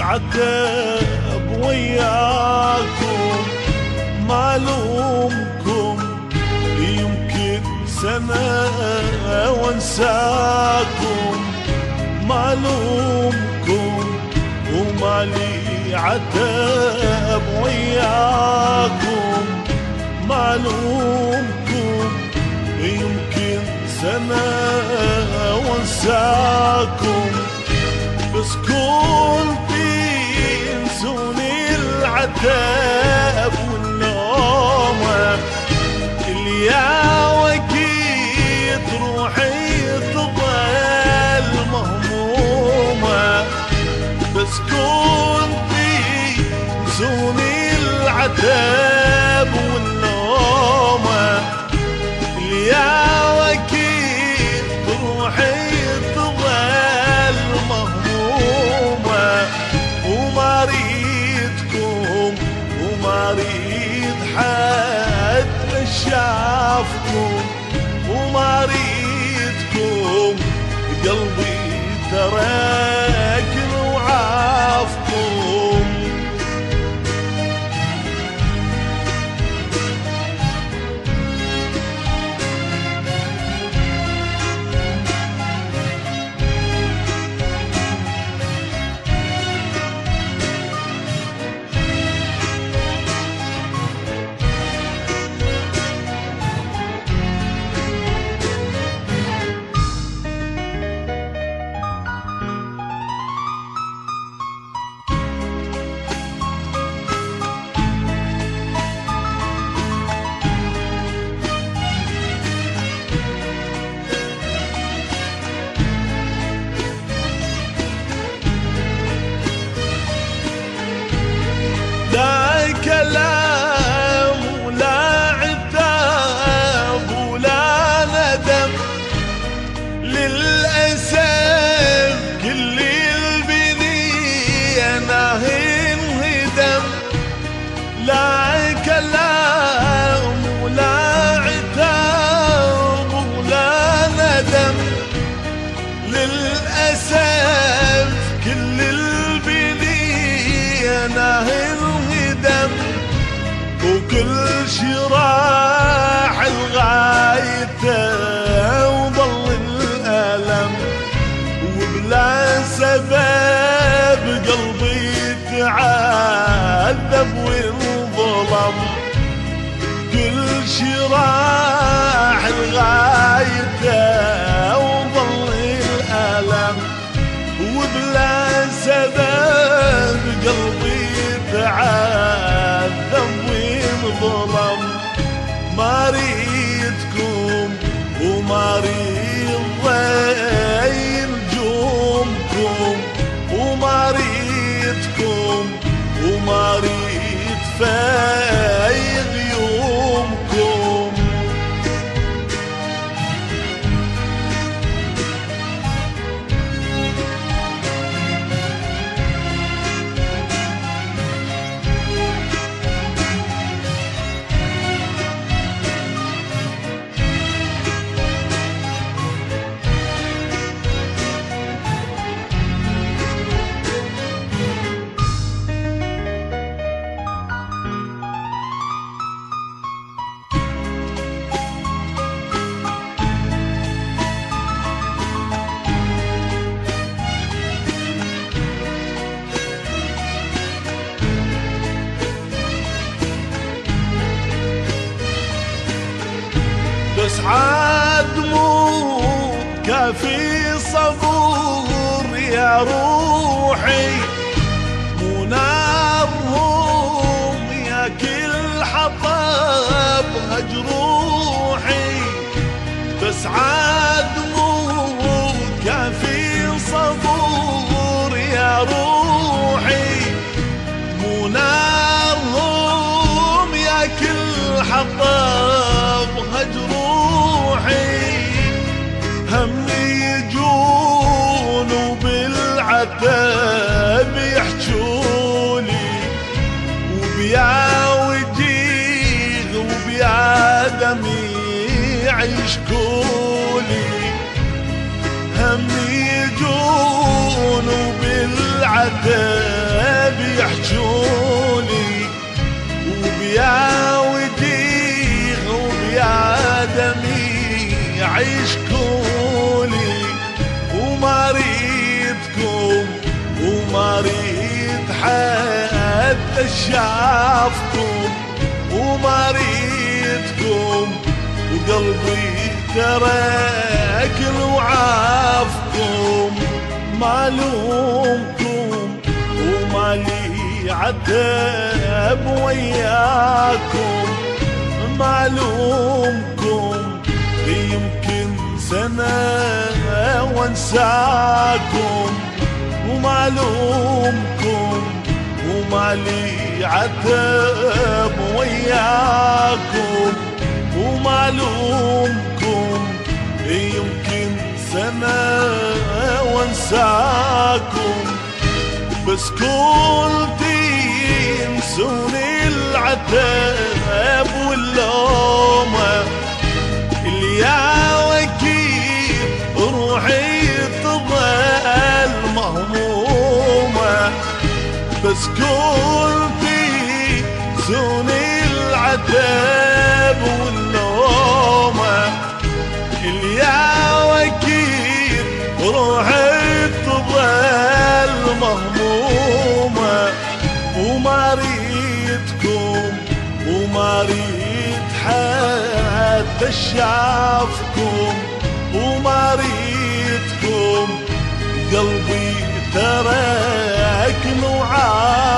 عتب وياكم ما لومكم، يمكن سنة وانساكم ما لومكم، ومالي عتب وياكم ما لومكم، يمكن سنة وانساكم، بس كنتي تنسوني العتب والنومة اللي يا وكيت روحي تظل مهمومة، بس كنتي تنسوني العتب والنومة اللي يا وكيت روحي تظل مهمومة، وما ريدكم وما ريد حد شافكم، وما ريدكم قلبي ترك وعافكم. لا كلام ولا عتاب ولا ندم، للأسف كل البنية ناهي انهدم، لا كلام ولا عتاب ولا ندم، للأسف كل البنية ناهي وكل شي راح لغايته وظل الألم، وبلا سبب قلبي تعذب وانظلم، كل شي راح لغايته وظل الألم، وبلا سبب قلبي تعذب وانظلم، ما ريدكم وما ريد ضي نجومكم، وما ريدكم وما ريد فايض يومكم. بس عاد مو كافي صبور يا روحي، مو نارهم يا كل حطب هجروحي، بس عاد مو كافي صبور يا روحي، مو نارهم يا كل حطب هجروحي، هم يجون وبالعتب يحجولي، وبيا وجيه وبيا دميع يشكولي، هم يجون وبالعتب يحجولي وبيا وديغ وبيا دميع يشكولي وما ريدكم وما ريد حتى شافكم وما ريدكم وقلبي ترك وعافكم ما لومكم وما لي عتب وياكم ما لومكم يمكن سنة وانساكم وما لومكم وما لي عتب وياكم وما لومكم يمكن سنة وانساكم بس كنتي ينسوني العتب واللومة اللي يا وكيل روحي تظل مهمومة بس كنتي ينسوني العتب واللومة اللي يا وكيل روحي تظل مهمومة وما ريدكم وما ريد حتى شافكم وما ريدكم قلبي ترك وعافكم